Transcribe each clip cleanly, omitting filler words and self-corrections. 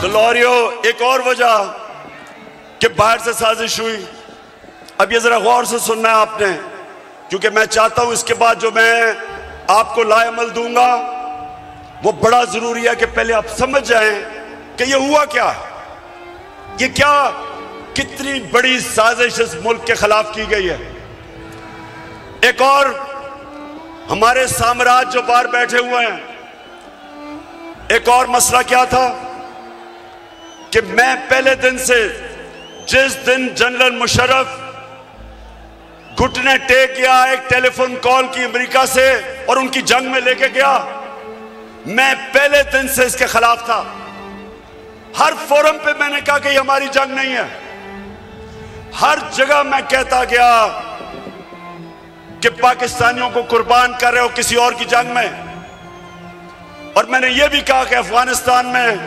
तो लॉरियो, एक और वजह कि बाहर से साजिश हुई। अब ये जरा गौर से सुनना है आपने, क्योंकि मैं चाहता हूं इसके बाद जो मैं आपको लाएमल दूंगा वो बड़ा जरूरी है कि पहले आप समझ जाएं कि ये हुआ क्या, ये क्या, कितनी बड़ी साजिश इस मुल्क के खिलाफ की गई है। एक और हमारे साम्राज्य जो बाहर बैठे हुए हैं, एक और मसला क्या था कि मैं पहले दिन से, जिस दिन जनरल मुशर्रफ घुटने टेक गया एक टेलीफोन कॉल की अमेरिका से और उनकी जंग में लेके गया, मैं पहले दिन से इसके खिलाफ था। हर फोरम पे मैंने कहा कि हमारी जंग नहीं है। हर जगह मैं कहता गया कि पाकिस्तानियों को कुर्बान कर रहे हो किसी और की जंग में। और मैंने यह भी कहा कि अफगानिस्तान में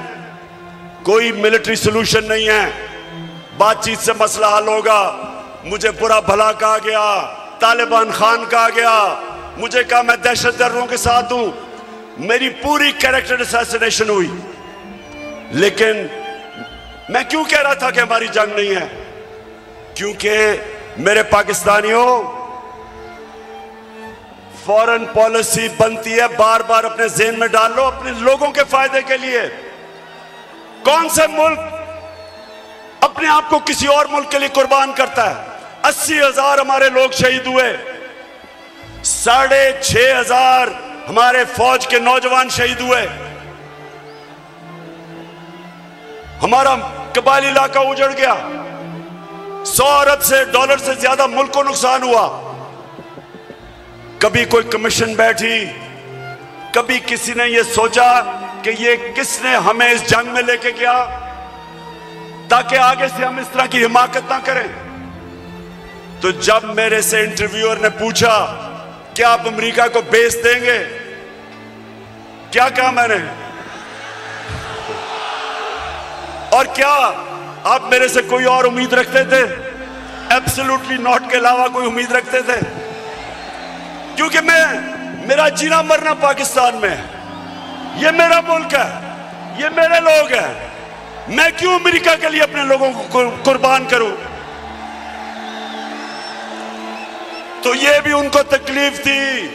कोई मिलिट्री सोल्यूशन नहीं है, बातचीत से मसला हल होगा। मुझे बुरा भला कहा गया, तालिबान खान कहा गया, मुझे कहा मैं दहशतगर्दों के साथ हूं, मेरी पूरी कैरेक्टर असैसिनेशन हुई। लेकिन मैं क्यों कह रहा था कि हमारी जंग नहीं है? क्योंकि मेरे पाकिस्तानियों, फॉरेन पॉलिसी बनती है, बार बार अपने ज़हन में डाल लो, अपने लोगों के फायदे के लिए। कौन सा मुल्क अपने आप को किसी और मुल्क के लिए कुर्बान करता है? 80,000 हमारे लोग शहीद हुए, 6,500 हमारे फौज के नौजवान शहीद हुए, हमारा कबायली इलाका उजड़ गया, 100 अरब से डॉलर से ज्यादा मुल्क को नुकसान हुआ। कभी कोई कमीशन बैठी, कभी किसी ने यह सोचा कि ये किसने हमें इस जंग में लेके गया ताकि आगे से हम इस तरह की हिमाकत ना करें। तो जब मेरे से इंटरव्यूअर ने पूछा कि आप अमेरिका को बेच देंगे, क्या कहा मैंने? और क्या आप मेरे से कोई और उम्मीद रखते थे? एब्सोल्युटली नॉट के अलावा कोई उम्मीद रखते थे? क्योंकि मेरा जीना मरना पाकिस्तान में है, ये मेरा मुल्क है, ये मेरे लोग हैं। मैं क्यों अमेरिका के लिए अपने लोगों को कुर्बान करूं? तो ये भी उनको तकलीफ थी,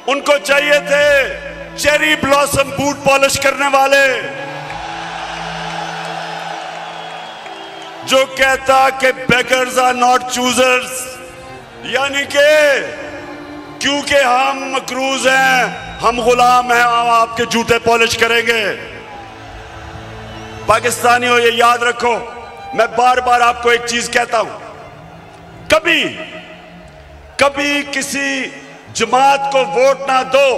उनको चाहिए थे चेरी ब्लॉसम बूट पॉलिश करने वाले, जो कहता कि बेगर्स आर नॉट चूजर्स, यानी कि क्योंकि हम मकरूज हैं, हम गुलाम हैं, हम आपके जूते पॉलिश करेंगे। पाकिस्तानियों, ये याद रखो, मैं बार बार आपको एक चीज कहता हूं, कभी कभी किसी जमात को वोट ना दो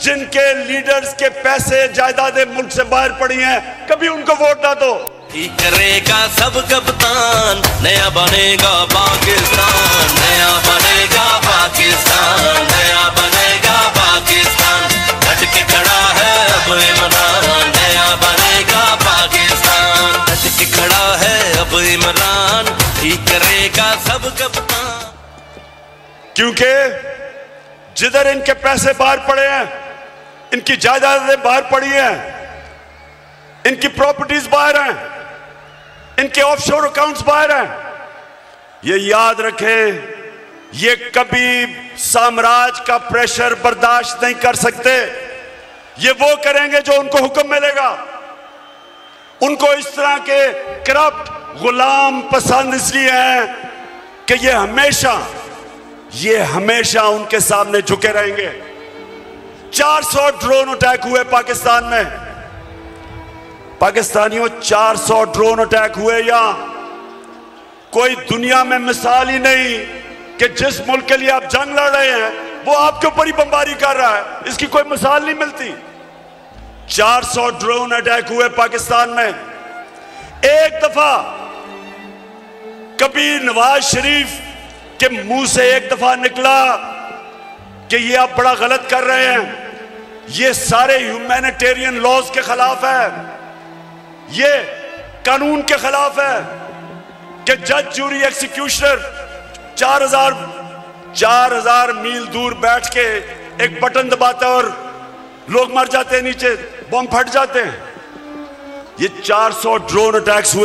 जिनके लीडर्स के पैसे जायदादें मुल्क से बाहर पड़ी हैं, कभी उनको वोट ना दो। ठीक करेगा सब कप्तान, नया बनेगा पाकिस्तान, नया बनेगा पाकिस्तान, नया बनेगा पाकिस्तान। डट के खड़ा है अब इमरान, नया बनेगा पाकिस्तान। डट के खड़ा है अब इमरान, ठीक करेगा सब कप्तान। क्योंकि जिधर इनके पैसे बाहर पड़े हैं, इनकी जायदादें बाहर पड़ी हैं, इनकी प्रॉपर्टीज बाहर हैं, इनके ऑफशोर अकाउंट्स बाहर हैं, ये याद रखें, ये कभी साम्राज्य का प्रेशर बर्दाश्त नहीं कर सकते। ये वो करेंगे जो उनको हुक्म मिलेगा। उनको इस तरह के करप्ट गुलाम पसंद इसलिए हैं कि ये हमेशा उनके सामने झुके रहेंगे। 400 ड्रोन अटैक हुए पाकिस्तान में, पाकिस्तानियों 400 ड्रोन अटैक हुए। यहां कोई दुनिया में मिसाल ही नहीं कि जिस मुल्क के लिए आप जंग लड़ रहे हैं वो आपके ऊपर ही बमबारी कर रहा है, इसकी कोई मिसाल नहीं मिलती। 400 ड्रोन अटैक हुए पाकिस्तान में। एक दफा कभी नवाज शरीफ के मुंह से एक दफा निकला कि ये आप बड़ा गलत कर रहे हैं, ये सारे ह्यूमैनिटेरियन लॉज के खिलाफ है, ये कानून के खिलाफ है कि जज जूरी एक्सिक्यूशनर 4000 मील दूर बैठ के एक बटन दबाता और लोग मर जाते हैं, नीचे बम फट जाते हैं। ये 400 ड्रोन अटैक्स हुए